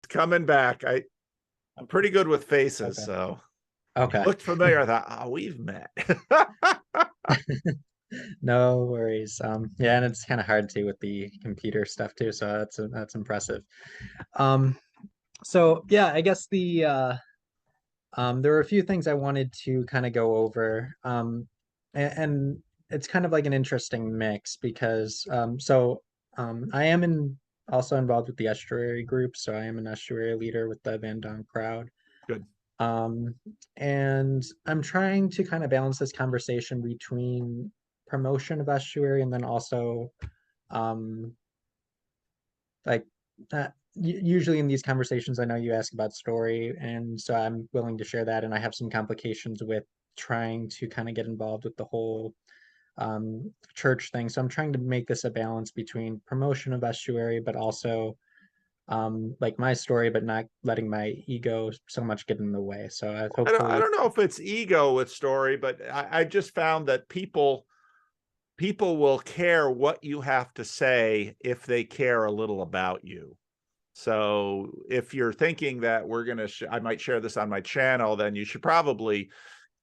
coming back. I'm pretty good with faces, Okay. so when you Okay. looked familiar, I thought, oh, we've met. No worries. Yeah, and it's kind of hard too with the computer stuff too, so that's impressive. Um, so yeah, I guess there were a few things I wanted to kind of go over. And it's kind of like an interesting mix because I am also involved with the Estuary group, so I am an Estuary leader with the Van Donk crowd. Good. Um, and I'm trying to kind of balance this conversation between promotion of estuary and then also um, like usually in these conversations, I know you ask about story, and so I'm willing to share that. And I have some complications with trying to kind of get involved with the whole church thing. So I'm trying to make this a balance between promotion of estuary, but also like my story, but not letting my ego so much get in the way. So I I hopefully. don't know if it's ego with story, but I just found that people will care what you have to say if they care a little about you. So if you're thinking that I might share this on my channel, then you should probably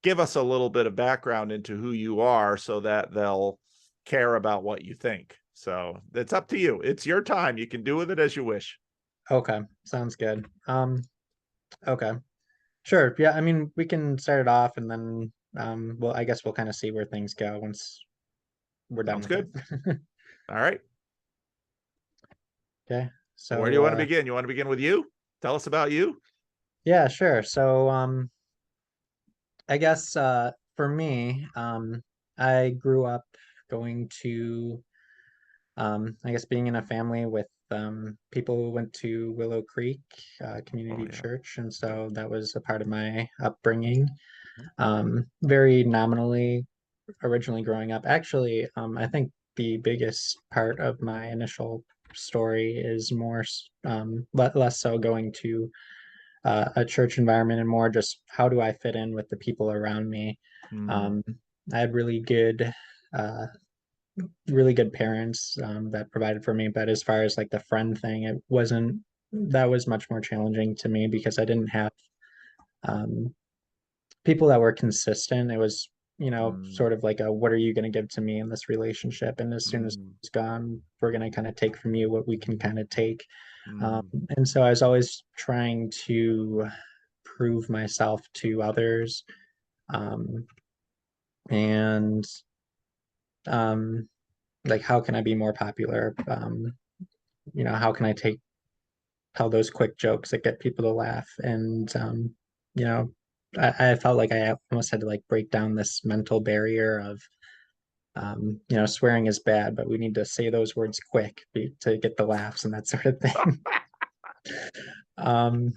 give us a little bit of background into who you are so that they'll care about what you think. So it's up to you. It's your time. You can do with it as you wish. Okay, sounds good. Okay. Sure. Yeah, I mean, we can start it off and then well, I guess we'll kind of see where things go once we're done Sounds with it. good. All right. Okay. Where do So you want to begin? You want to begin with you? Tell us about you. yeah, sure. So I guess for me, I grew up going to I guess being in a family with people who went to Willow Creek Oh Community yeah. Church, and Yeah. so that was a part of my upbringing. Very nominally originally growing up. Actually, I think the biggest part of my initial story is more less so going to a church environment and more just how do I fit in with the people around me. Mm, Um, I had uh, really good parents that provided for me, but as far as like the friend thing, it wasn't. That was much more challenging to me because I didn't have um, people that were consistent. It was, mm, sort of like a what are you going to give to me in this relationship? And as soon as mm, it's gone, we're going to kind of take from you what we can kind of take. mm, And so I was always trying to prove myself to others. Um, and like, how can I be more popular? How can I tell those quick jokes that get people to laugh? And, you know, I felt like I almost had to like break down this mental barrier of swearing is bad, but we need to say those words quick to get the laughs and that sort of thing. um,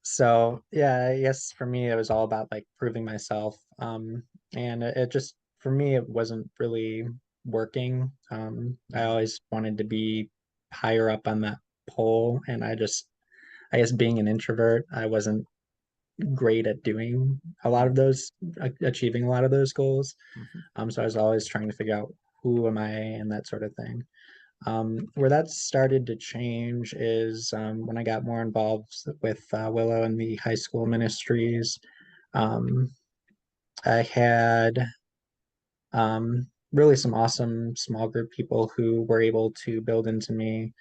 so yeah, I guess for me it was all about like proving myself. And it just for me it wasn't really working. I mm, always wanted to be higher up on that pole, and I guess being an introvert, I wasn't great at doing a lot of those, achieving a lot of those goals. mhm. So I was always trying to figure out who am I and that sort of thing. Where that started to change is when I got more involved with Willow and the high school ministries. Um, I had really some awesome small group people who were able to build into me.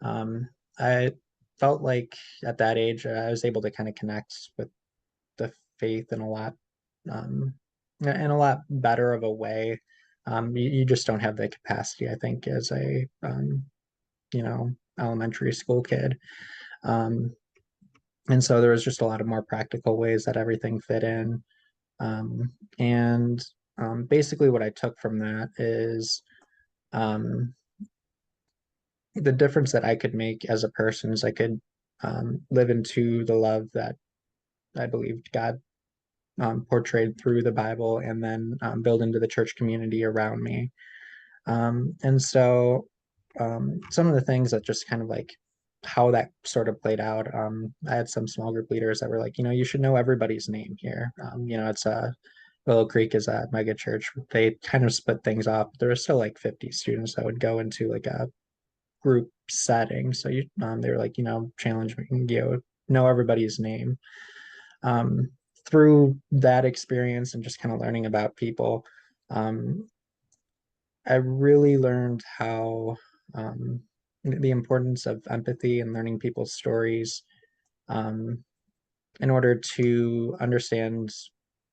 I felt like at that age I was able to kind of connect with the faith um, in a lot better of a way. You just don't have the capacity, I think, as a elementary school kid. Um, and so there was just a lot of more practical ways that everything fit in. And basically, what I took from that is um, the difference that I could make as a person is I could live into the love that I believed God portrayed through the Bible, and then build into the church community around me. And so some of the things that just kind of like how that sort of played out, I had some small group leaders that were like, you should know everybody's name here. It's Willow Creek is a mega church. They kind of split things up. There were still like 50 students that would go into like a group setting. So they were like, challenge me, know everybody's name. Um, Through that experience and just kind of learning about people, um, I really learned how the importance of empathy and learning people's stories, um, in order to understand,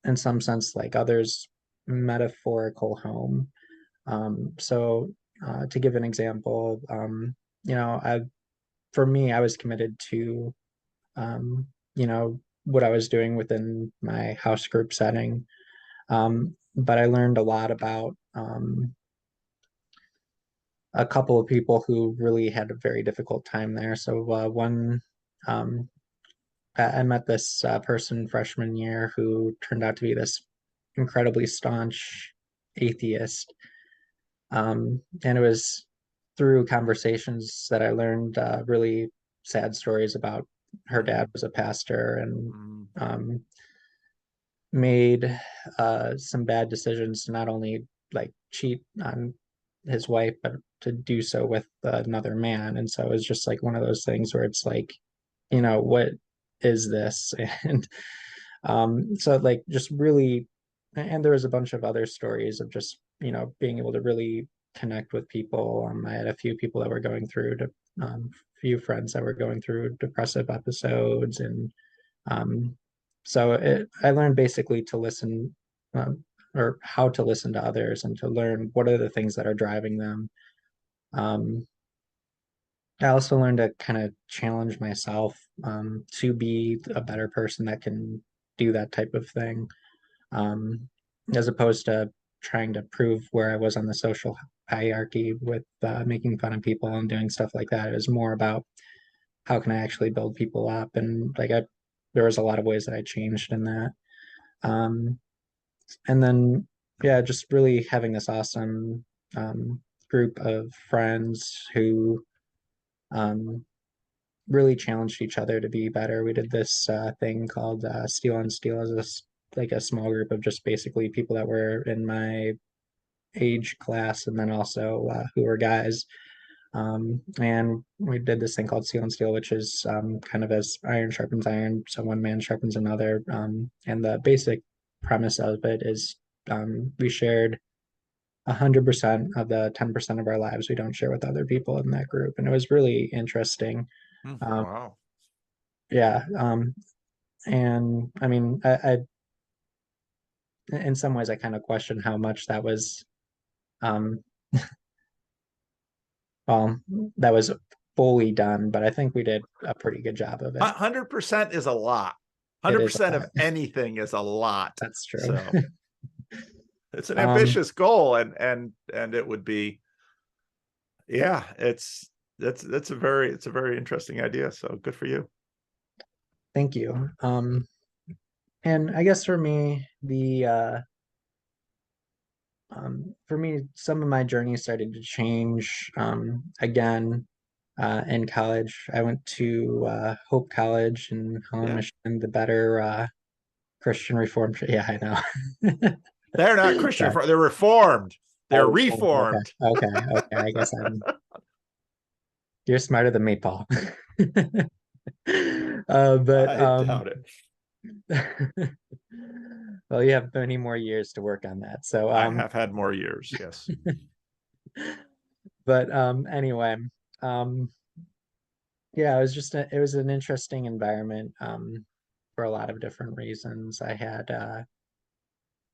in some sense, like others' metaphorical home. To give an example, I for me, I was committed to, um, what I was doing within my house group setting. But I learned a lot about a couple of people who really had a very difficult time there. So one, um, I met this person freshman year who turned out to be this incredibly staunch atheist. And it was through conversations that I learned really sad stories about her dad Mm, was a pastor and mm, um, made some bad decisions to not only like cheat on his wife, but to do so with another man. And so it was just like one of those things where it's like, what is this? And so like just really, and there was a bunch of other stories of just, being able to really connect with people. I had a few people that were going through to, few friends that were going through depressive episodes, and um, I learned basically to listen, um, or how to listen to others and to learn what are the things that are driving them. Um, I also learned to kind of challenge myself to be a better person that can do that type of thing, um, as opposed to trying to prove where I was on the social hierarchy with making fun of people and doing stuff like that. It was more about how can I actually build people up, and there was a lot of ways that I changed in that. Um, and then, yeah, just really having this awesome group of friends who um, really challenged each other to be better. We did this thing called Steel on Steel as like a small group of just basically people that were in my age class and then also who were guys. And we did this thing called Steel and Steel, which is kind of as iron sharpens iron, so one man sharpens another. And the basic premise of it is we shared 100% of the 10% of our lives we don't share with other people in that group. And it was really interesting. mm, Um, wow. yeah. And I mean, in some ways, I kind of question how much that was, um, well, that was fully done, but I think we did a pretty good job of it. 100% is a lot. It is a 100% of lot. anything is a lot. That's true. So it's an Um, ambitious goal, and it would be, yeah, it's a very interesting idea. So good for you. Thank you. And I guess for me, some of my journey started to change again in college. I went to Hope College in Holland, Yeah. Michigan, the better Christian Reformed. Yeah, I know. They're not Christian, Sorry. they're reformed. Oh, They're Reformed. Okay. reformed. Okay. I guess you're smarter than me, Paul. But I doubt it. well, you have many more years to work on that. So I have had more years, yes. but anyway, um yeah, it was an interesting environment for a lot of different reasons. I had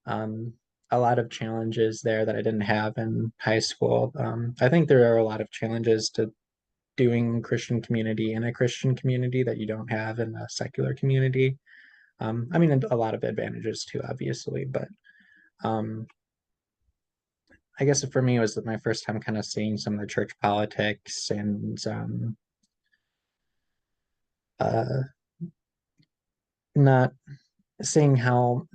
um a lot of challenges there that I didn't have in high school. I think there are a lot of challenges to doing Christian community in a Christian community that you don't have in a secular community. I mean, a lot of advantages too, obviously, but um, I guess for me, it was my first time kind of seeing some of the church politics and uh, not seeing how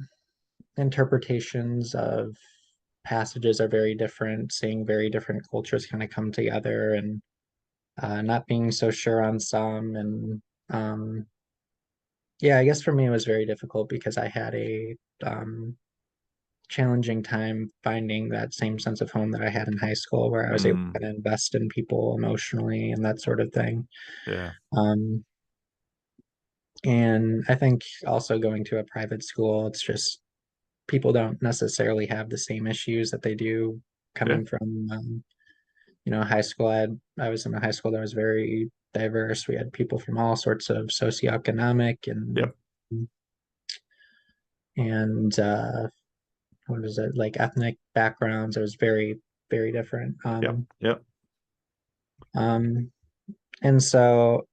interpretations of passages are very different, seeing very different cultures kind of come together and not being so sure on some. And um, yeah, I guess for me, it was very difficult because I had um, challenging time finding that same sense of home that I had in high school, where I was able Mm, to invest in people emotionally and that sort of thing. yeah. Um, and I think also going to a private school, it's just people don't necessarily have the same issues that they do Yeah. coming from, high school. I was in a high school that was very diverse. We had people from all sorts of socioeconomic Yep. and what was it, like ethnic backgrounds. It was very, very different. Yep. Yep. Um, and so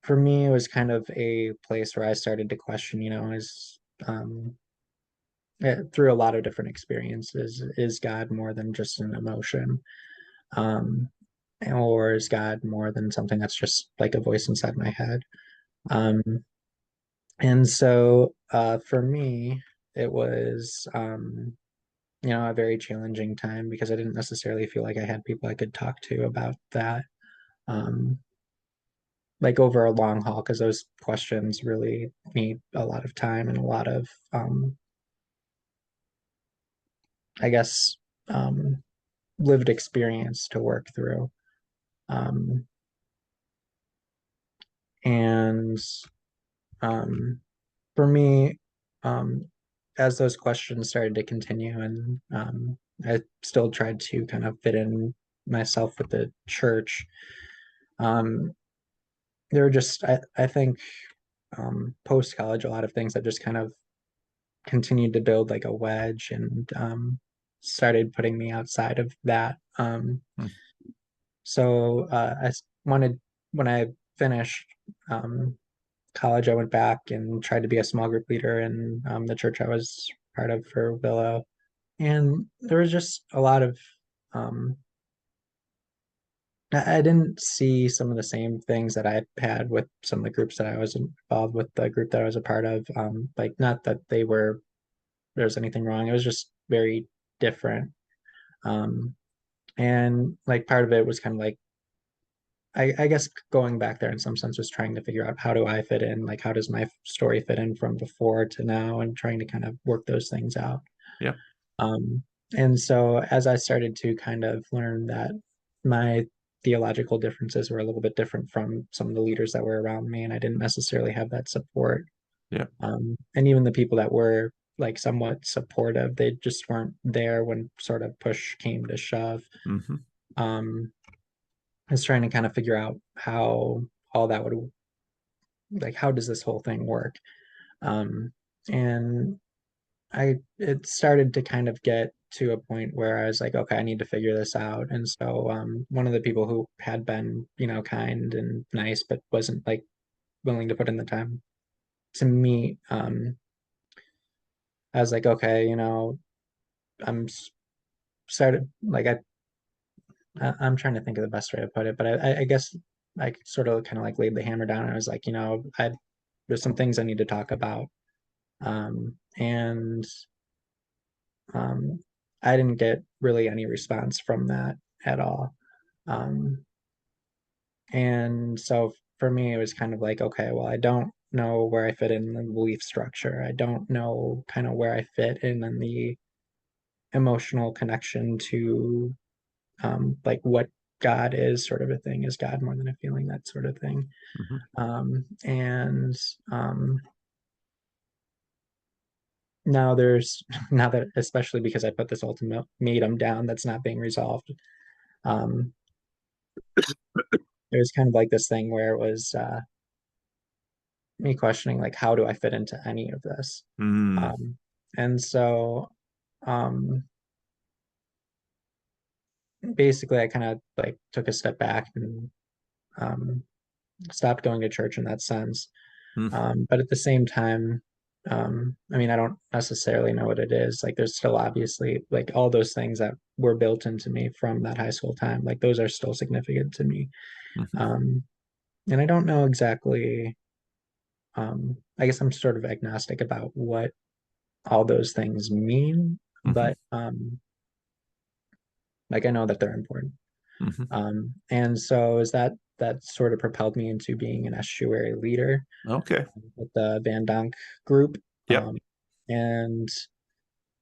for me, it was kind of a place where I started to question, um, through a lot of different experiences, is God more than just an emotion? Um, or is God more than something that's just like a voice inside my head? Um, and so for me, it was, a very challenging time because I didn't necessarily feel like I had people I could talk to about that, um, like over a long haul, because those questions really need a lot of time and a lot of, I guess, um, lived experience to work through. Um, and um, for me, um, as those questions started to continue, and I still tried to kind of fit in myself with the church. Um, there were just, I think, post college, a lot of things that just kind of continued to build like a wedge and started putting me outside of that. Mm, So wanted, when I finished um, college, I went back and tried to be a small group leader in the church I was part of for Willow. And there was just a lot of, um, I didn't see some of the same things that I had with some of the groups that I was involved with, the group that I was a part of. Like, not that there's anything wrong. It was just very different. Um, and like part of it was kind of like, I guess going back there in some sense was trying to figure out how do I fit in, like how does my story fit in from before to now, and trying to kind of work those things out. yep. Um, and so as I started to kind of learn that my theological differences were a little bit different from some of the leaders that were around me, and I didn't necessarily have that support. Yep. And even the people that were like somewhat supportive, they just weren't there when sort of push came to shove. Hmm. Um, I was trying to kind of figure out how all that would, like, how does this whole thing work? Um, and it started to kind of get to a point where I was like, okay, I need to figure this out. And so one of the people who had been, kind and nice, but wasn't like willing to put in the time to meet, I was like, okay, I'm started like I'm trying to think of the best way to put it, but I guess I sort of kind of like laid the hammer down, and I was like, there's some things I need to talk about. And um, I didn't get really any response from that at all. Um, and so for me, it was kind of like, okay, well, I don't know where I fit in the belief structure. I don't know kind of where I fit in the emotional connection to like what God is, sort of a thing. Is God more than a feeling, that sort of thing? Hmm. And now there's now that, especially because I put this ultimatum down that's not being resolved, um, it was kind of like this thing where it was me questioning like how do I fit into any of this? Mm, Um, and so um, basically, I kind of like took a step back and um, stopped going to church in that sense. mm, But at the same time, I mean, I don't necessarily know what it is. Like, there's still obviously like all those things that were built into me from that high school time. Like, those are still significant to me. mhm, Um, and I don't know exactly. I guess I'm sort of agnostic about what all those things mean, mhm, but like I know that they're important. mhm. And so is that sort of propelled me into being an estuary leader Okay. with the Van Donk group. Yep. And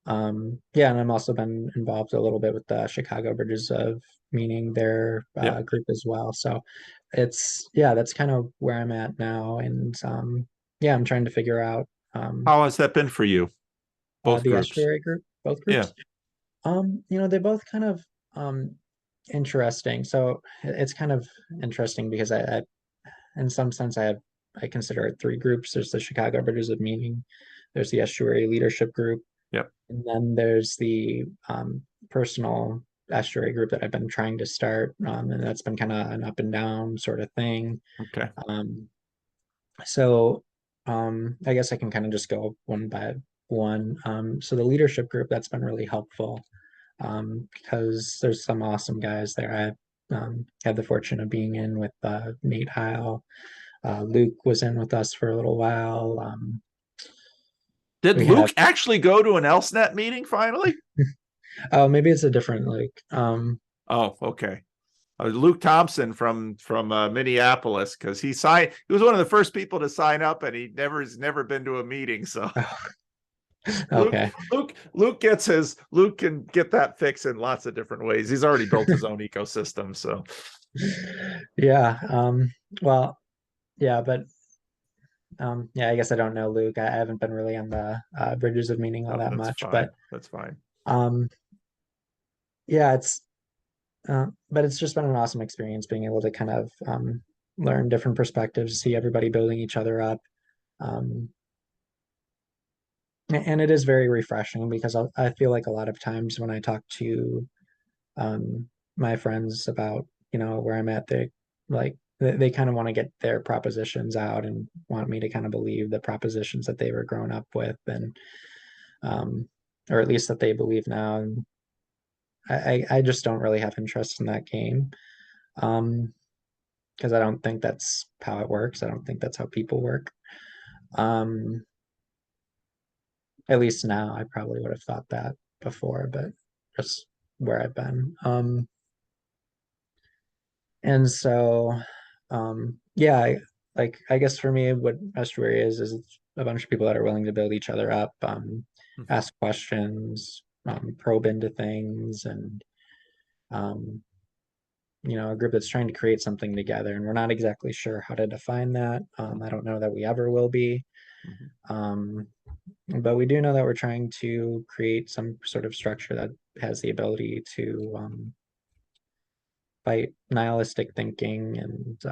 Yeah, and I'm also been involved a little bit with the Chicago Bridges of Meaning, their Yep. group as well. So yeah, that's kind of where I'm at now. And yeah, I'm trying to figure out How has that been for you? Both the groups. Estuary group, both Yeah. groups. They both kind of interesting. So it's kind of interesting because in some sense, I consider it three groups. There's the Chicago Bridges of Meaning, there's the Estuary Leadership Group, Yep. and then there's the personal estuary group that I've been trying to start, and that's been kind of an up and down sort of thing. Okay. Um, so I guess I can kind of just go one by one. So the leadership group, that's been really helpful because there's some awesome guys there. I had the fortune of being in with Nate Heil. Luke was in with us for a little while. Did We Luke have actually go to an ElseNet meeting finally? oh, maybe it's a different Oh, okay. Luke Thompson from Minneapolis, because he was one of the first people to sign up, and he's never been to a meeting. So Luke okay. Luke can get that fixed in lots of different ways. He's already built his own ecosystem. So Yeah. Well, yeah, but yeah, I guess I don't know Luke. I haven't been really on the Bridges of Meaning all oh, that that's much, but fine. That's fine. um, yeah, but it's just been an awesome experience being able to kind of learn different perspectives, see everybody building each other up. Um, and it is very refreshing because I feel like a lot of times when I talk to my friends about, where I'm at, they kind of want to get their propositions out and want me to kind of believe the propositions that they were grown up with, and um, or at least that they believe now. And I just don't really have interest in that game. Because I don't think that's how it works. I don't think that's how people work. Um, at least now, I probably would have thought that before, but just where I've been. And so, yeah, I guess for me, what Estuary is it's a bunch of people that are willing to build each other up, Mhm. ask questions, probe into things, and um, a group that's trying to create something together. And we're not exactly sure how to define that. I don't know that we ever will be. Mhm. Um, but we do know that we're trying to create some sort of structure that has the ability to fight nihilistic thinking. And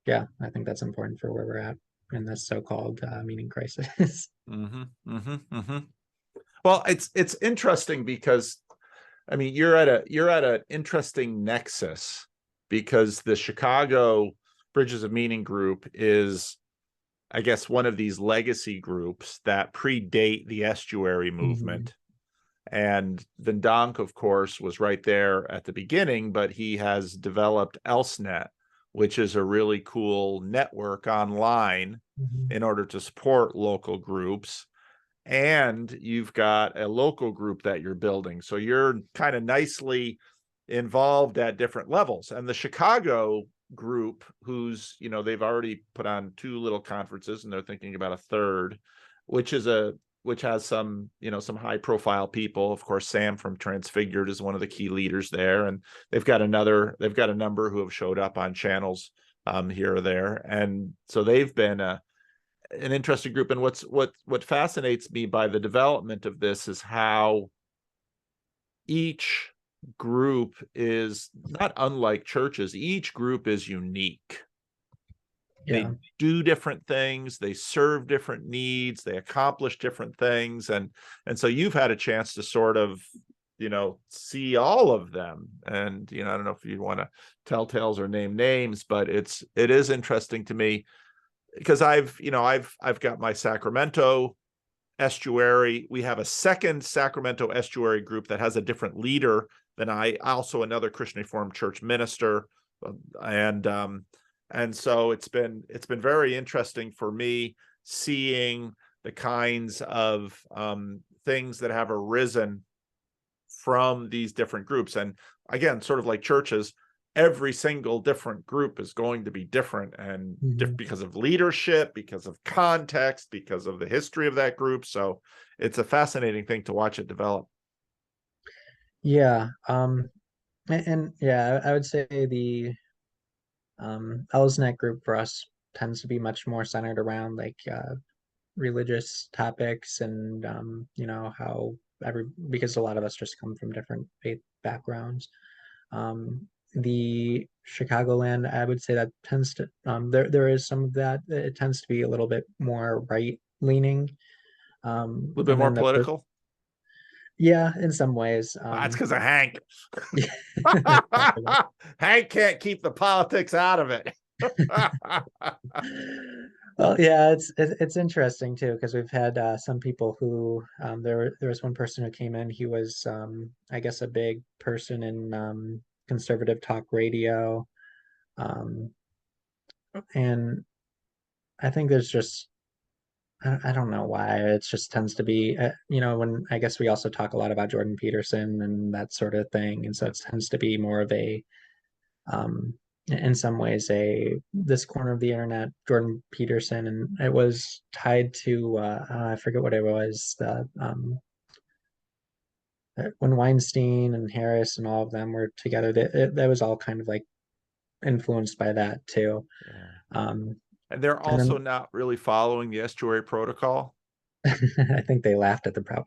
yeah, I think that's important for where we're at in this so-called meaning crisis. Mhm. Mhm. Mhm. Well, it's interesting because I mean you're at an interesting nexus, because the Chicago Bridges of Meaning group is, I guess, one of these legacy groups that predate the estuary Mhm. movement. And Vendonk, of course, was right there at the beginning, but he has developed ElseNet, which is a really cool network online Mhm. in order to support local groups. And you've got a local group that you're building. So you're kind of nicely involved at different levels. And the Chicago group, they've already put on two little conferences and they're thinking about a third, which is which has some high profile people. Of course, Sam from Transfigured is one of the key leaders there. And they've got a number who have showed up on channels here or there. And so they've been an interesting group. And what fascinates me by the development of this is how each group is not unlike churches. Each group is unique. They Yeah. do different things, they serve different needs, they accomplish different things. And so you've had a chance to sort of see all of them. And I don't know if you want to tell tales or name names, but it is interesting to me because I've got my Sacramento estuary. We have a second Sacramento estuary group that has a different leader than I, also another Christian Reformed Church minister. And and so it's been very interesting for me seeing the kinds of things that have arisen from these different groups. And again, sort of like churches, every single different group is going to be different, and because of leadership, because of context, because of the history of that group. So it's a fascinating thing to watch it develop. Yeah. And yeah, I would say the LSNet group for us tends to be much more centered around like religious topics and how because a lot of us just come from different faith backgrounds. The Chicagoland, I would say that tends to there is some of that. It tends to be a little bit more right leaning. A little bit And more then political. yeah, in some ways. That's because of Hank. Probably. Hank can't keep the politics out of it. Well, yeah, it's interesting too because we've had some people who there was one person who came in. He was I guess a big person in conservative talk radio, um, and I think there's just I don't know why it just tends to be when I guess we also talk a lot about Jordan Peterson and that sort of thing, and so it tends to be more of a um, in some ways a this corner of the internet, Jordan Peterson, and it was tied to I forget what it was, the when Weinstein and Harris and all of them were together, that was all kind of like influenced by that too. Yeah. Um, And they're and also not really following the Estuary protocol. then I think they laughed at the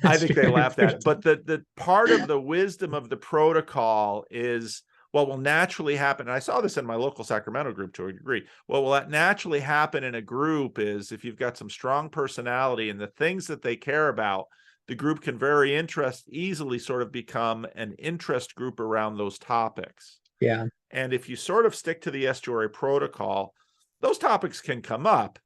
I think they laughed at it. But the part of the wisdom of the protocol is what will naturally happen. And I saw this in my local Sacramento group to a degree. What will naturally happen in a group is if you've got some strong personality and the things that they care about, the group can very easily sort of become an interest group around those topics. Yeah. And if you sort of stick to the Estuary protocol, those topics can come up.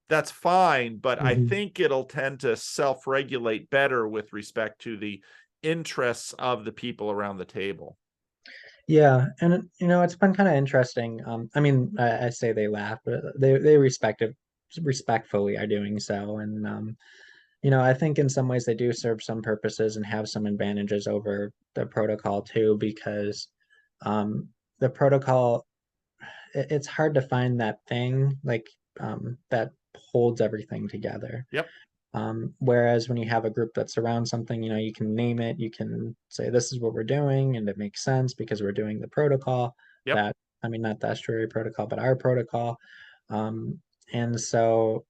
That's fine, but I Mhm. think it'll tend to self-regulate better with respect to the interests of the people around the table. Yeah, and it's been kind of interesting. I mean, I say they laugh, but they respectfully are doing so, and I think in some ways they do serve some purposes and have some advantages over the protocol too, because um, the protocol it's hard to find that thing like that holds everything together. Yep, Whereas when you have a group that's around something, you can name it, you can say this is what we're doing, and it makes sense because we're doing the protocol yep, that, I mean, not the estuary protocol, but our protocol. Um, and so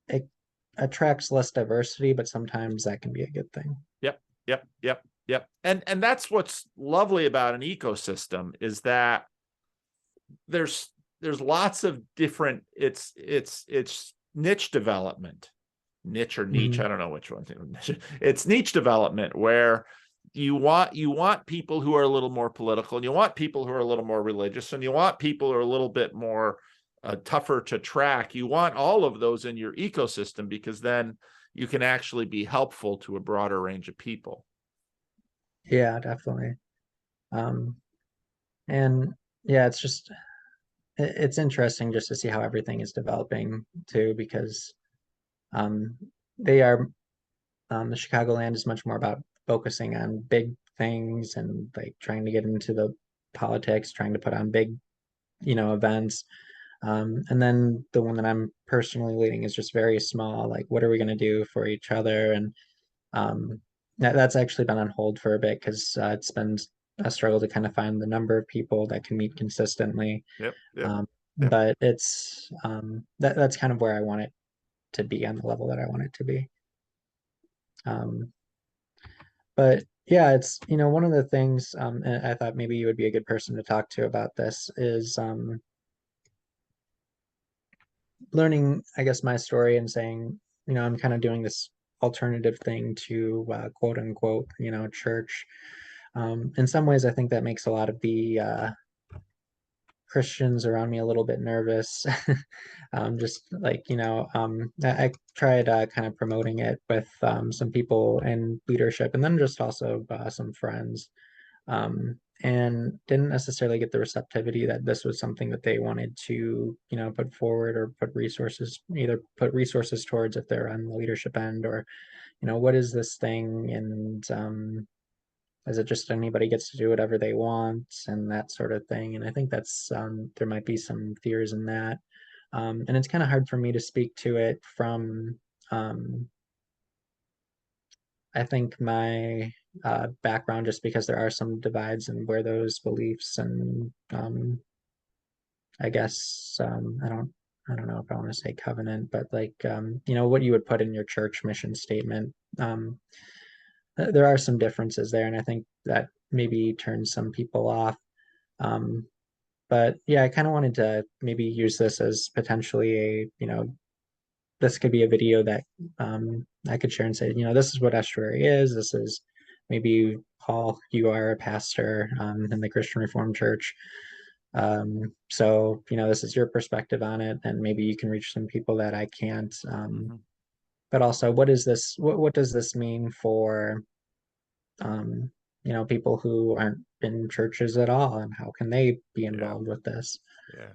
it attracts less diversity, but sometimes that can be a good thing. yep, yep, yep, yep. And that's what's lovely about an ecosystem is that there's there's lots of different it's niche development. Niche or niche, Hmm. I don't know which one. It's niche development where you want people who are a little more political, and you want people who are a little more religious, and you want people who are a little bit more tougher to track. You want all of those in your ecosystem because then you can actually be helpful to a broader range of people. Yeah, definitely. Um, and yeah, it's just it's interesting just to see how everything is developing too, because um, they are the Chicagoland is much more about focusing on big things and like trying to get into the politics, trying to put on big, events. And then the one that I'm personally leading is just very small. Like, what are we going to do for each other? And um, that's actually been on hold for a bit because it's been a struggle to kind of find the number of people that can meet consistently. Yep, yep, Um, yep. but it's that's kind of where I want it to be on the level that I want it to be. Um, But yeah, it's one of the things, and I thought maybe you would be a good person to talk to about this is learning, I guess, my story and saying, I'm kind of doing this alternative thing to quote unquote, church. In some ways, I think that makes a lot of the Christians around me a little bit nervous. Just like, I tried kind of promoting it with some people in leadership and then just also some friends. And didn't necessarily get the receptivity that this was something that they wanted to, put forward or either put resources towards if they're on the leadership end or, what is this thing? And Is it just anybody gets to do whatever they want and that sort of thing? And I think that's there might be some fears in that. And it's kind of hard for me to speak to it from um, I think my background, just because there are some divides in where those beliefs and I guess I don't know if I want to say covenant, but like you know, what you would put in your church mission statement. There are some differences there, and I think that maybe turns some people off. Um, but yeah, I kind of wanted to maybe use this as potentially a, you know, this could be a video that I could share and say, you know, this is what Estuary is. This is maybe Paul, you are a pastor in the Christian Reformed Church. So, you know, this is your perspective on it, and maybe you can reach some people that I can't. Mhm. But also, what is this? What does this mean for, um, you know, people who aren't in churches at all, and how can they be Yeah, involved with this? yeah.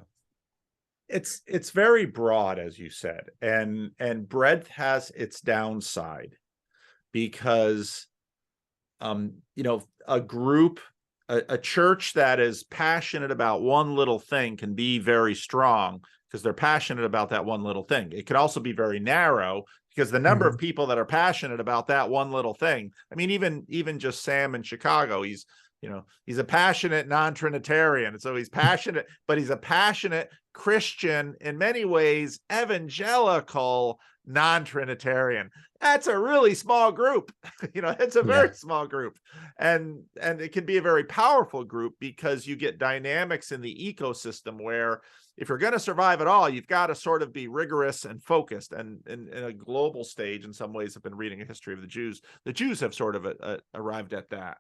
It's very broad, as you said, and breadth has its downside because you know, a group, a church that is passionate about one little thing can be very strong because they're passionate about that one little thing. It can also be very narrow because the number of Mhm. people that are passionate about that one little thing. I mean, even just Sam in Chicago, you know, he's a passionate non-Trinitarian. So he's passionate, but he's a passionate Christian, in many ways, evangelical non-Trinitarian. That's a really small group. You know, it's a Yeah, very small group. And it can be a very powerful group because you get dynamics in the ecosystem where if you're going to survive at all, you've got to sort of be rigorous and focused. And in a global stage, in some ways, I've been reading a history of the Jews. The Jews have sort of arrived at that.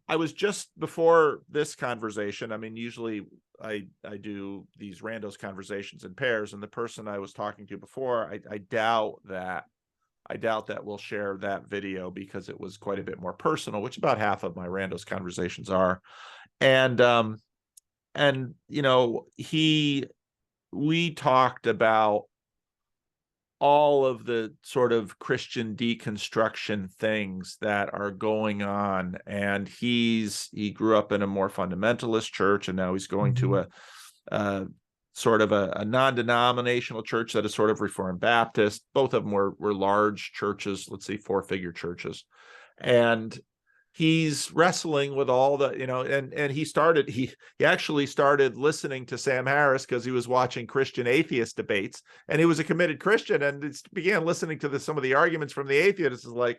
I was just before this conversation. I mean, usually I do these randos conversations in pairs, and the person I was talking to before, I doubt that we'll share that video because it was quite a bit more personal, which about half of my randos conversations are. And you know, we talked about all of the sort of Christian deconstruction things that are going on. And he grew up in a more fundamentalist church, and now he's going to Mhm. a sort of a non-denominational church that is sort of Reformed Baptist. Both of them were large churches, let's see, four-figure churches. And he's wrestling with all the, you know, and he actually started listening to Sam Harris because he was watching Christian atheist debates, and he was a committed Christian, and began listening to some of the arguments from the atheists. Is like,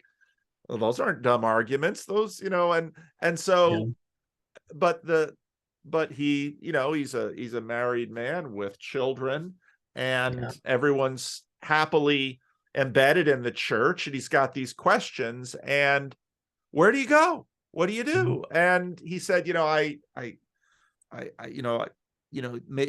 well, those aren't dumb arguments, those, you know. And Yeah, so, but the but he, you know, he's a married man with children, yeah, and everyone's happily embedded in the church, and he's got these questions. And where do you go? What do you mhm, do? And he said, you know,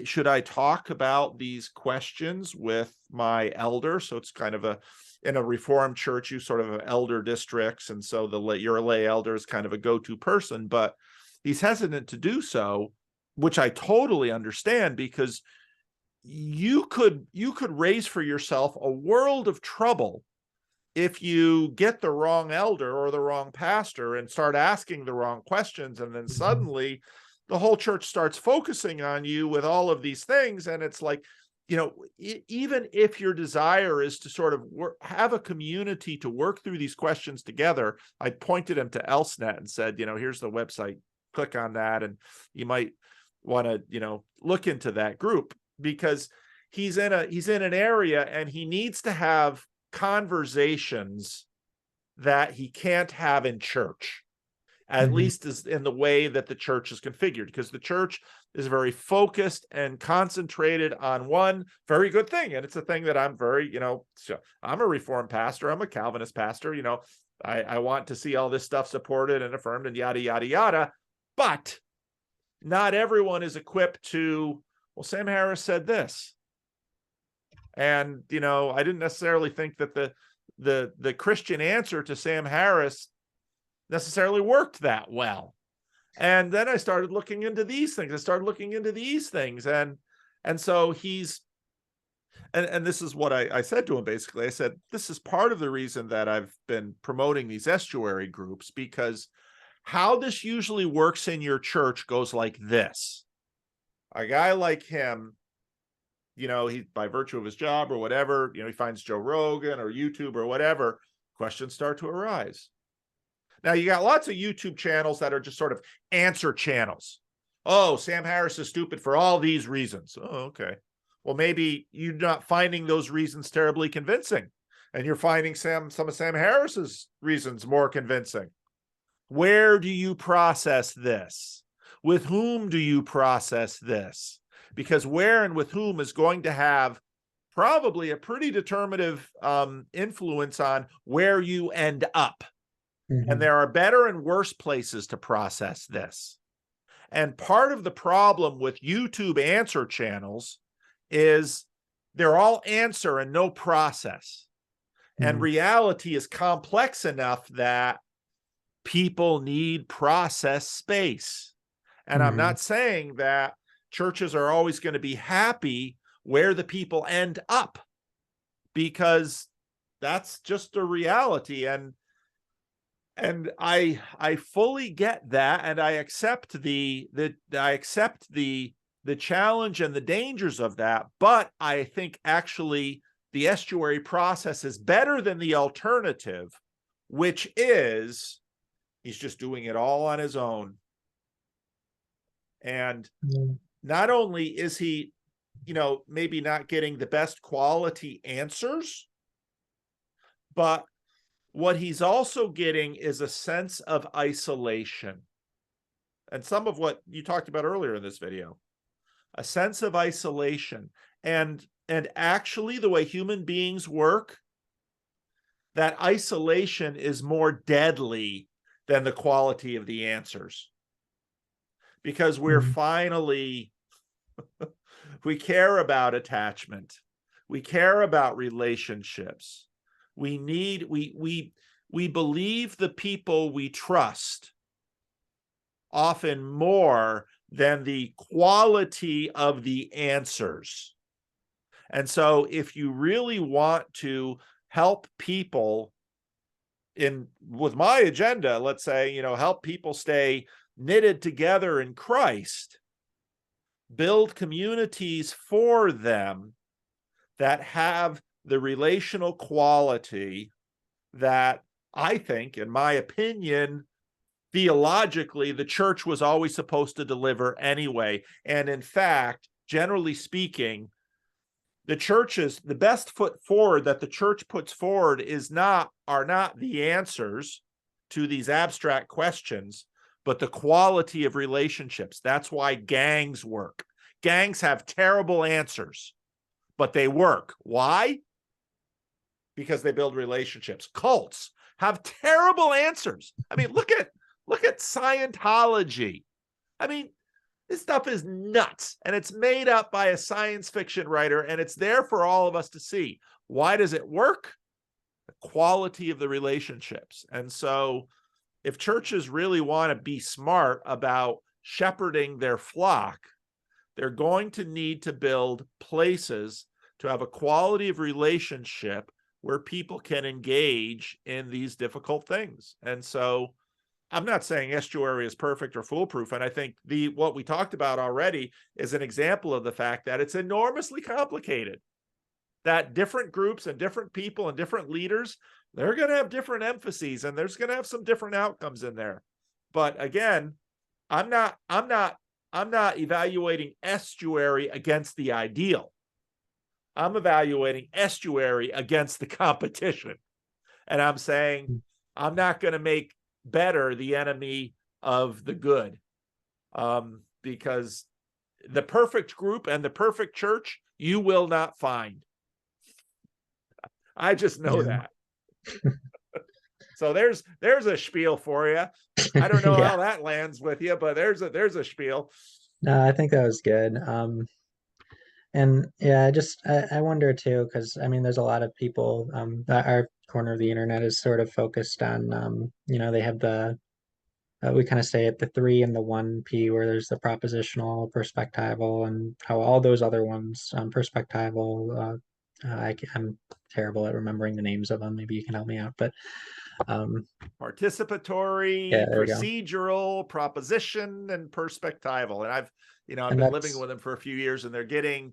should I talk about these questions with my elder? So it's kind of in a Reformed church, you sort of have elder districts. And so your lay elder is kind of a go-to person, but he's hesitant to do so, which I totally understand, because you could raise for yourself a world of trouble if you get the wrong elder or the wrong pastor and start asking the wrong questions, and then mhm, suddenly the whole church starts focusing on you with all of these things. And it's like, you know, even if your desire is to sort of have a community to work through these questions together, I pointed him to Elsnet and said, you know, here's the website, click on that, and you might want to, you know, look into that group, because he's in an area and he needs to have conversations that he can't have in church, at mhm, least is in the way that the church is configured, because the church is very focused and concentrated on one very good thing. And it's a thing that I'm very, you know, so I'm a Reformed pastor, I'm a Calvinist pastor, you know, I want to see all this stuff supported and affirmed and yada, yada, yada. But not everyone is equipped to, well, Sam Harris said this. And, you know, I didn't necessarily think that the Christian answer to Sam Harris necessarily worked that well. And then I started looking into these things. I started looking into these things. And so and this is what I said to him basically. I said, this is part of the reason that I've been promoting these estuary groups, because How this usually works in your church goes like this. A guy like him, he, by virtue of his job or whatever, he finds Joe Rogan or YouTube or whatever, questions start to arise. Now, you got lots of YouTube channels that are just sort of answer channels. Oh, Sam Harris is stupid for all these reasons. Oh, okay. Well, maybe you're not finding those reasons terribly convincing, and you're finding some of Sam Harris's reasons more convincing. Where do you process this? With whom do you process this? Because where and with whom is going to have probably a pretty determinative influence on where you end up. And there are better and worse places to process this. And part of the problem with YouTube answer channels is they're all answer and no process. And reality is complex enough that people need process space. And I'm not saying that churches are always going to be happy where the people end up, because that's just a reality. And I fully get that, and I accept the challenge and the dangers of that. But I think actually the estuary process is better than the alternative, which is he's just doing it all on his own. And not only is he, maybe not getting the best quality answers, but what he's also getting is a sense of isolation. And some of what you talked about earlier in this video, a sense of isolation. And actually the way human beings work, that isolation is more deadly than the quality of the answers. Because we're finally, we care about attachment. We care about relationships. We believe the people we trust often more than the quality of the answers. And so if you really want to help people with my agenda, let's say, help people stay knitted together in Christ, build communities for them that have the relational quality that I think, in my opinion, theologically, the church was always supposed to deliver anyway. And in fact, generally speaking, the best foot forward that the church puts forward are not the answers to these abstract questions, but the quality of relationships. That's why gangs work. Gangs have terrible answers, but they work. Why? Because they build relationships. Cults have terrible answers. I mean, look at Scientology. I mean, this stuff is nuts, and it's made up by a science fiction writer, and it's there for all of us to see. Why does it work? The quality of the relationships. And so if churches really want to be smart about shepherding their flock, they're going to need to build places to have a quality of relationship where people can engage in these difficult things. And so I'm not saying estuary is perfect or foolproof. And I think what we talked about already is an example of the fact that it's enormously complicated, that different groups and different people and different leaders, they're going to have different emphases, and there's going to have some different outcomes in there. But again, I'm not evaluating estuary against the ideal. I'm evaluating estuary against the competition. And I'm saying I'm not going to make better the enemy of the good, because the perfect group and the perfect church you will not find. I just know that. So there's a spiel for you. I don't know how that lands with you, but there's a spiel. No, I think that was good. And yeah, I wonder too, because I mean, there's a lot of people that our corner of the internet is sort of focused on, they have we kind of say it, the 3 and the 1P, where there's the propositional, perspectival, and how all those other ones, perspectival, I'm terrible at remembering the names of them. Maybe you can help me out. But um, yeah, Participatory, there we go. procedural, proposition, and perspectival. And I've And been living that's with them for a few years, and they're getting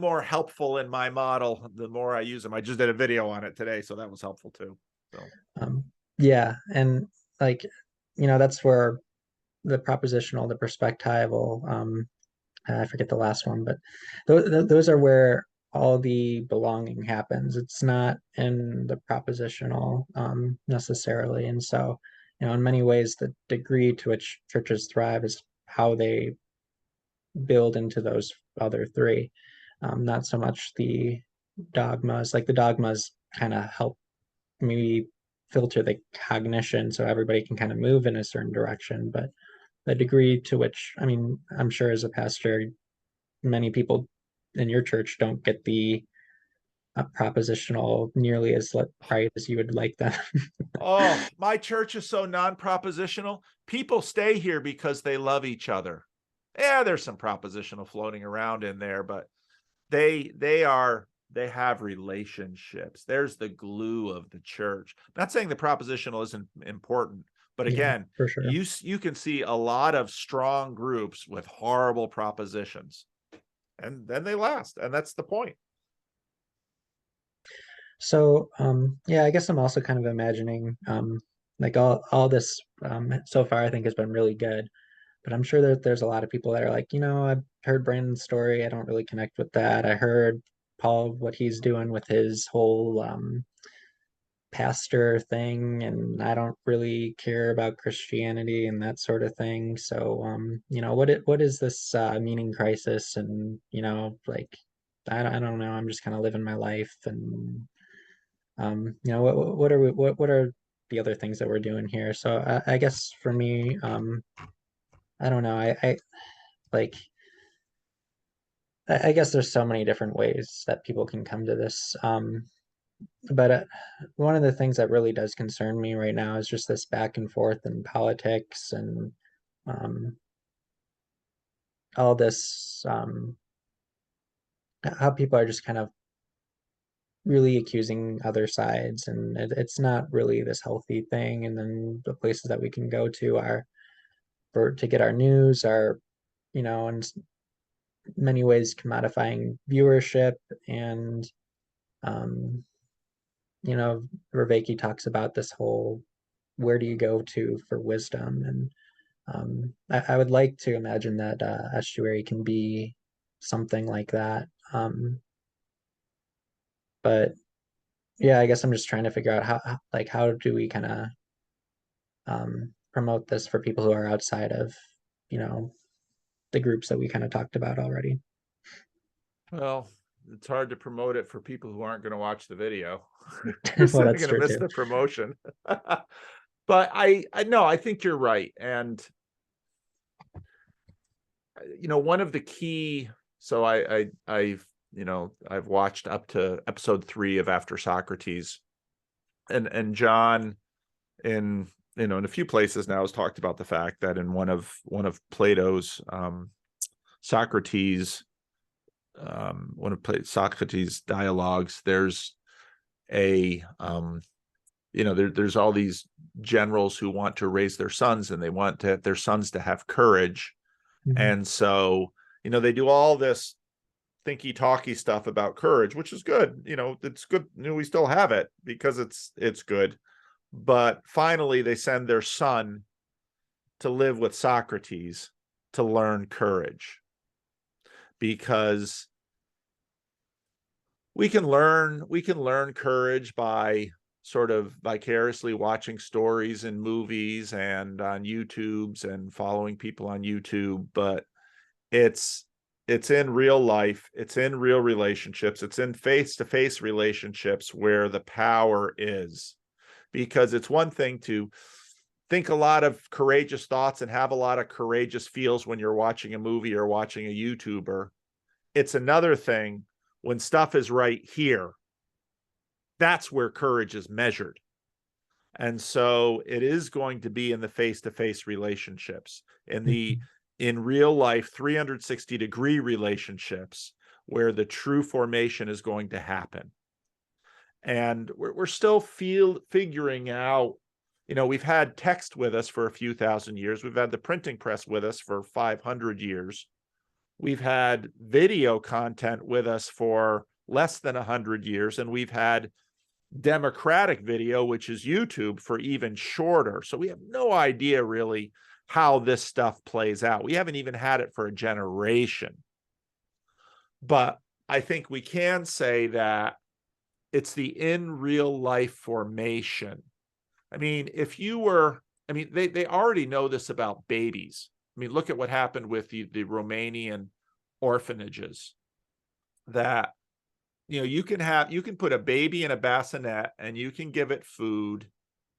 more helpful in my model the more I use them. I just did a video on it today, so that was helpful too. So um, yeah, and like that's where the propositional, the perspectival, I forget the last one, but those are where all the belonging happens. It's not in the propositional necessarily. And so, in many ways, the degree to which churches thrive is how they build into those other three, not so much the dogmas. Like the dogmas kind of help maybe filter the cognition so everybody can kind of move in a certain direction. But the degree to which, I mean, I'm sure as a pastor, many people in your church don't get the propositional nearly as right as you would like them. Oh, my church is so non-propositional. People stay here because they love each other. Yeah, there's some propositional floating around in there, but they have relationships. There's the glue of the church. I'm not saying the propositional isn't important, but Yeah, again, for sure. you can see a lot of strong groups with horrible propositions, and then they last, and that's the point. So, yeah, I guess I'm also kind of imagining, like all this so far, I think has been really good. But I'm sure that there's a lot of people that are like, I've heard Brandon's story. I don't really connect with that. I heard Paul what he's doing with his whole pastor thing, and I don't really care about Christianity and that sort of thing. So, what is this meaning crisis? And like I don't know. I'm just kind of living my life, and what are the other things that we're doing here? So I guess for me, I don't know. I like. I guess there's so many different ways that people can come to this. But one of the things that really does concern me right now is just this back and forth in politics and um, all this, how people are just kind of really accusing other sides, and it's not really this healthy thing. And then the places that we can go to are for to get our news are, in many ways commodifying viewership. And um, Vervaeke talks about this whole where do you go to for wisdom? And I would like to imagine that Estuary can be something like that. But yeah, I guess I'm just trying to figure out how do we kind of promote this for people who are outside of, you know, the groups that we kind of talked about already. Well, it's hard to promote it for people who aren't going to watch the video. Well, So they're that's going to true miss too. the promotion. But I no, I think you're right. And one of the key, so I've watched up to episode 3 of After Socrates, and John in a few places now has talked about the fact that in one of Plato's Socrates one of Socrates' dialogues, there's a there's all these generals who want to raise their sons, and they want their sons to have courage. Mhm. And so they do all this thinky talky stuff about courage, which is good. It's good. We still have it because it's good. But finally they send their son to live with Socrates to learn courage, because we can learn courage by sort of vicariously watching stories and movies and on YouTubes and following people on YouTube, but it's it's in real life, it's in real relationships, it's in face-to-face relationships where the power is. Because it's one thing to think a lot of courageous thoughts and have a lot of courageous feels when you're watching a movie or watching a YouTuber. It's another thing when stuff is right here. That's where courage is measured. And so it is going to be in the face-to-face relationships, in Mhm. real life 360-degree relationships, where the true formation is going to happen. And we're still figuring out, we've had text with us for a few thousand years. We've had the printing press with us for 500 years. We've had video content with us for less than 100 years. And we've had democratic video, which is YouTube, for even shorter. So we have no idea really how this stuff plays out. We haven't even had it for a generation. But I think we can say that it's the in real life formation. I mean, they already know this about babies. I mean, look at what happened with the Romanian orphanages, that, you can put a baby in a bassinet and you can give it food,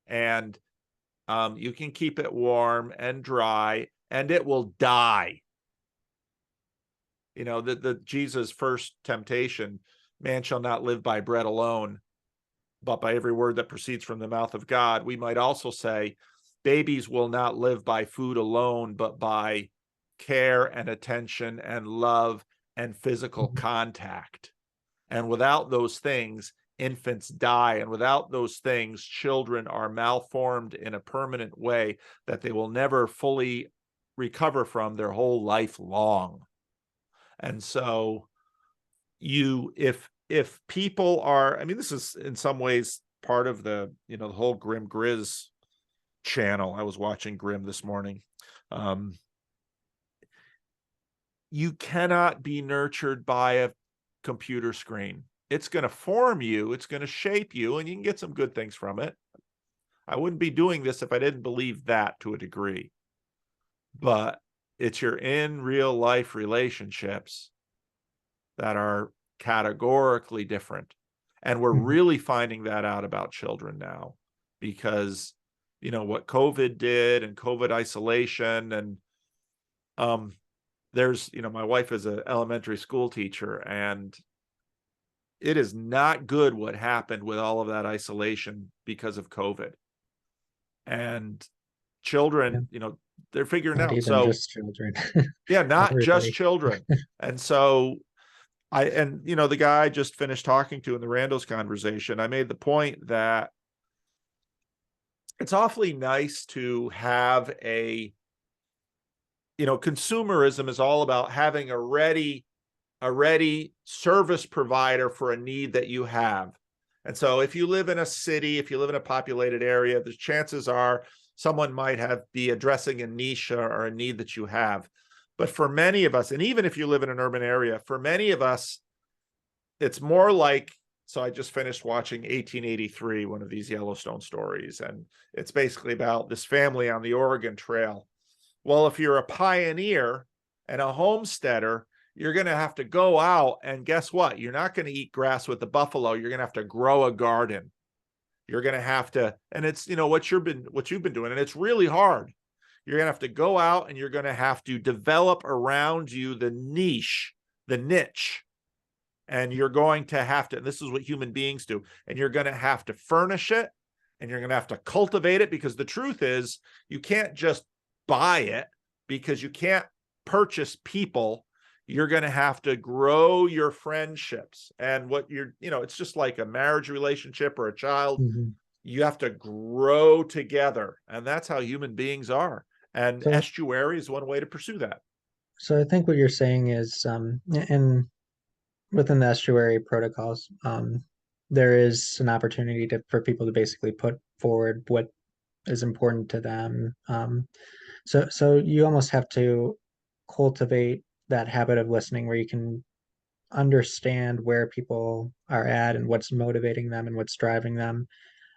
and you can keep it warm and dry, and it will die. The Jesus' first temptation, man shall not live by bread alone, but by every word that proceeds from the mouth of God. We might also say babies will not live by food alone, but by care and attention and love and physical contact. And without those things, infants die. And without those things, children are malformed in a permanent way that they will never fully recover from their whole life long. And so if people are, this is in some ways part of the, the whole Grim Grizz channel. I was watching Grim this morning. You cannot be nurtured by a computer screen. It's going to form you, it's going to shape you, and you can get some good things from it. I wouldn't be doing this if I didn't believe that to a degree. But it's your in real life relationships that are categorically different. And we're really finding that out about children now, because, what COVID did, and COVID isolation, and there's, my wife is an elementary school teacher, and it is not good what happened with all of that isolation because of COVID. And children, they're figuring Not out. even So just children. yeah, not just Everybody. children. And so the guy I just finished talking to in the Randall's conversation, I made the point that it's awfully nice to have consumerism is all about having a ready service provider for a need that you have. And so if you live in a city, if you live in a populated area, the chances are someone might be addressing a niche or a need that you have. But for many of us, and even if you live in an urban area, for many of us, it's more like, so I just finished watching 1883, one of these Yellowstone stories, and it's basically about this family on the Oregon Trail. Well, if you're a pioneer and a homesteader, you're going to have to go out, and guess what? You're not going to eat grass with the buffalo. You're going to have to grow a garden. You're going to have to, and it's, what you've been doing, and it's really hard. You're going to have to go out, and you're going to have to develop around you the niche, and you're going to have to, and this is what human beings do, and you're going to have to furnish it, and you're going to have to cultivate it, because the truth is you can't just buy it, because you can't purchase people. You're going to have to grow your friendships. And it's just like a marriage relationship or a child. You have to grow together. And that's how human beings are. And So, Estuary is one way to pursue that. so I think what you're saying is, and within the estuary protocols, there is an opportunity for people to basically put forward what is important to them. So you almost have to cultivate that habit of listening, where you can understand where people are at and what's motivating them and what's driving them.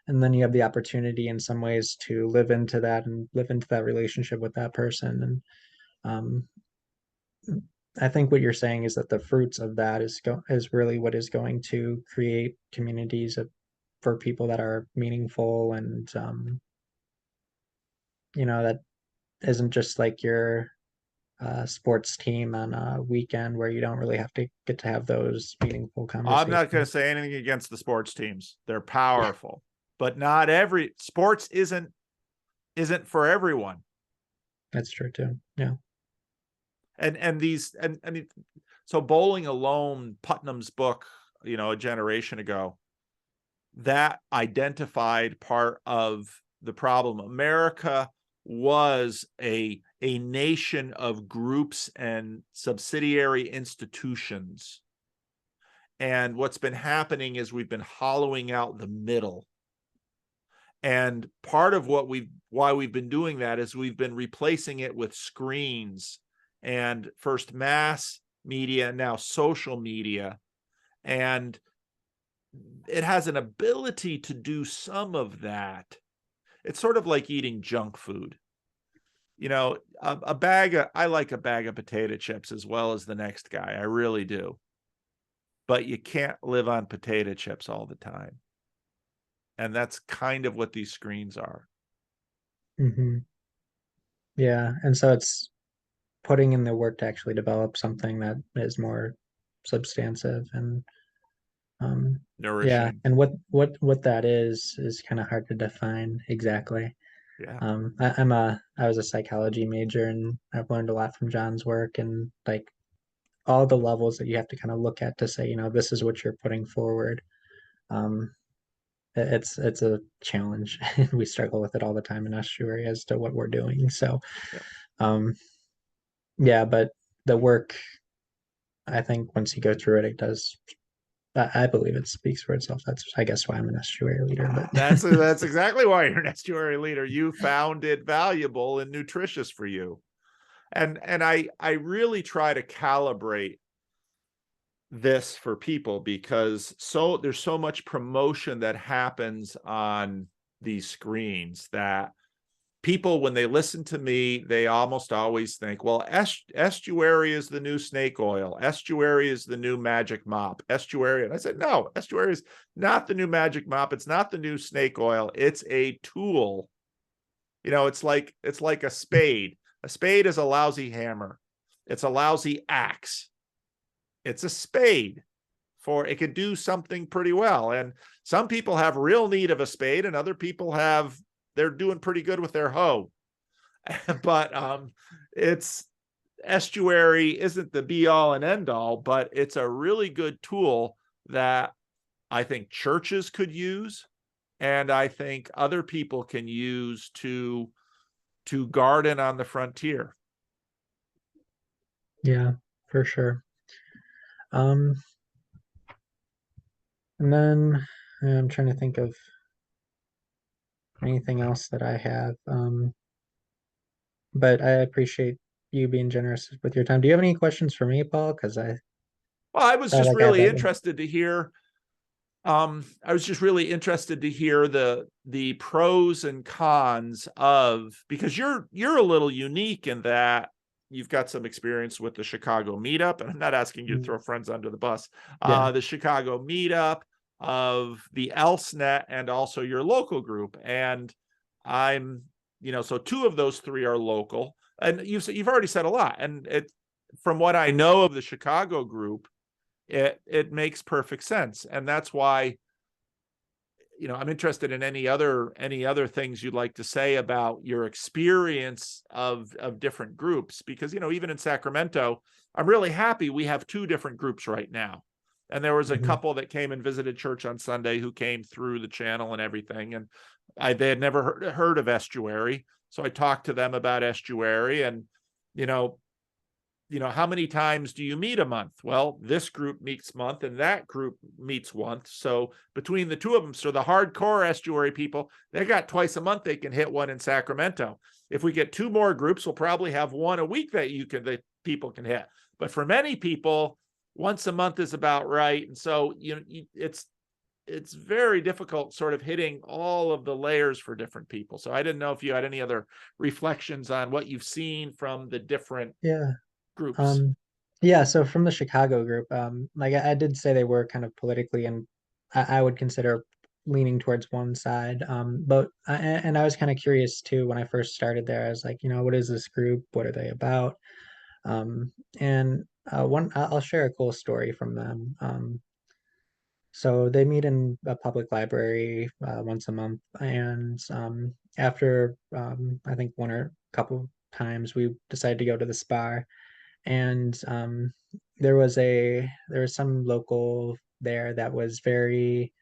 And then you have the opportunity in some ways to live into that and live into that relationship with that person. And I think what you're saying is that the fruits of that is really what is going to create communities for people that are meaningful, and that isn't just like your sports team on a weekend where you don't really have to get to have those meaningful I'm not going to conversations. say anything against the sports teams. They're Yeah, powerful, but not every sports isn't for everyone. that's true too. Yeah. And these, and I mean, So Bowling Alone, Putnam's book, a generation ago, that identified part of the problem. America was a nation of groups and subsidiary institutions. And what's been happening is we've been hollowing out the middle. And part of why we've been doing that is we've been replacing it with screens, and first mass media, now social media. And it has an ability to do some of that. It's sort of like eating junk food. I like a bag of potato chips as well as the next guy. I really do. But you can't live on potato chips all the time. And that's kind of what these screens are. Hmm. Yeah, and so it's putting in the work to actually develop something that is more substantive and yeah, Nourishing. and what that is kind of hard to define exactly. Yeah. I was a psychology major, and I've learned a lot from John's work, and like all the levels that you have to kind of look at to say, this is what you're putting forward. Um, it's a challenge. We struggle with it all the time in Estuary as to what we're doing. So, Yeah. um, yeah, but the work, I think once you go through it, it does. I believe it speaks for itself. That's, I guess, why I'm an Estuary leader. But That's exactly why you're an estuary leader. You found it valuable and nutritious for you. And I really try to calibrate this for people, because there's so much promotion that happens on these screens that people, when they listen to me, they almost always think, well, Estuary is the new snake oil. Estuary is the new magic mop. Estuary. And I said, no, Estuary is not the new magic mop. It's not the new snake oil. It's a tool. It's like a spade. A spade is a lousy hammer. It's a lousy axe. It's a spade. It could do something pretty well. And some people have real need of a spade, and other people they're doing pretty good with their hoe. But it's Estuary isn't the be all and end all, but it's a really good tool that I think churches could use, and I think other people can use to garden on the frontier. yeah, for sure. Um, and then I'm trying to think of anything else that I have. But I appreciate you being generous with your time. Do you have any questions for me, Paul? Because I Well, I was felt just like I have really that. interested to hear I was just really interested to hear the pros and cons of, because you're a little unique in that you've got some experience with the Chicago meetup, and I'm not asking you to throw friends under the bus. Yeah. The Chicago meetup, of the ElseNet, and also your local group. And I'm, so two of those three are local, and you've already said a lot. And from what I know of the Chicago group, it makes perfect sense. And that's why, I'm interested in any other things you'd like to say about your experience of different groups, because even in Sacramento, I'm really happy we have two different groups right now. And there was a Hmm. couple that came and visited church on Sunday who came through the channel and everything, and they had never heard of Estuary, so I talked to them about Estuary. And you know how many times do you meet a month? Well, this group meets month and that group meets once. So between the two of them, so the hardcore Estuary people, they got twice a month they can hit one in Sacramento. If we get two more groups, we'll probably have one a week that people can hit. But for many people, once a month is about right. And so it's very difficult sort of hitting all of the layers for different people. So I didn't know if you had any other reflections on what you've seen from the different Yeah. groups. Um, yeah. So from the Chicago group, like I did say they were kind of politically, and I would consider leaning towards one side. But and I was kind of curious too when I first started there. I was like, what is this group? What are they about? And I'll share a cool story from them. So they meet in a public library once a month, and after I think one or couple times, we decided to go to the spa, And there was some local there that was very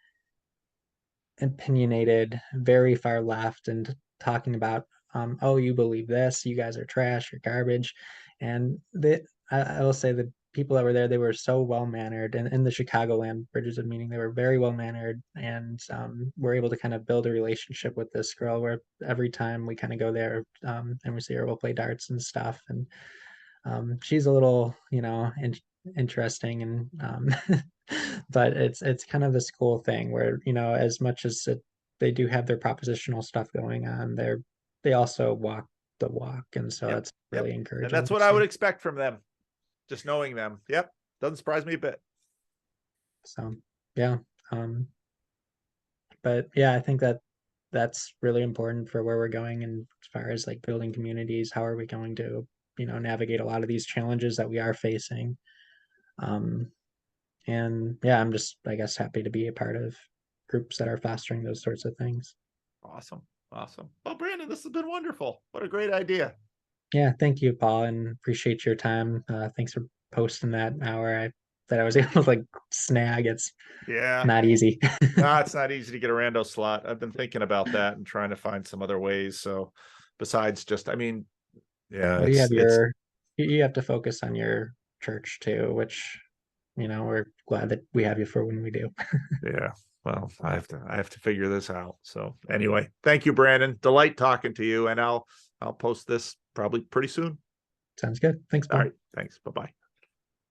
opinionated, very far left, and talking about, oh, you believe this, you guys are trash, you're garbage. And I will say the people that were there, they were so well mannered, and in the Chicagoland Bridges of Meaning, they were very well mannered, and we're able to kind of build a relationship with this girl where every time we kind of go there, and we see her, we'll play darts and stuff. And she's a little, interesting, and but it's kind of this cool thing where, as much as they do have their propositional stuff going on, they also walk the walk, and so Yep. it's Yep. really And encouraging that's to what I would see. expect from them. Just knowing them. Yep. Doesn't surprise me a bit. So yeah, um, but yeah, I think that's really important for where we're going, and as far as like building communities, how are we going to, navigate a lot of these challenges that we are facing. Um, And yeah, I'm just, I guess, happy to be a part of groups that are fostering those sorts of things. Awesome. Awesome. Well, Brandon, this has been wonderful. What a great idea. Yeah, thank you, Paul, and appreciate your time. Thanks for posting that hour that I was able to like snag. It's Yeah. not easy. No, it's not easy to get a rando slot. I've been thinking about that and trying to find some other ways. So besides just, I mean, yeah, Well, it's you have to focus on your church too, which, we're glad that we have you for when we do. yeah. Well, I have to figure this out. So anyway, thank you, Brandon. Delight talking to you, and I'll post this probably pretty soon. Sounds good. Thanks, All Paul. right. Thanks. Bye-bye.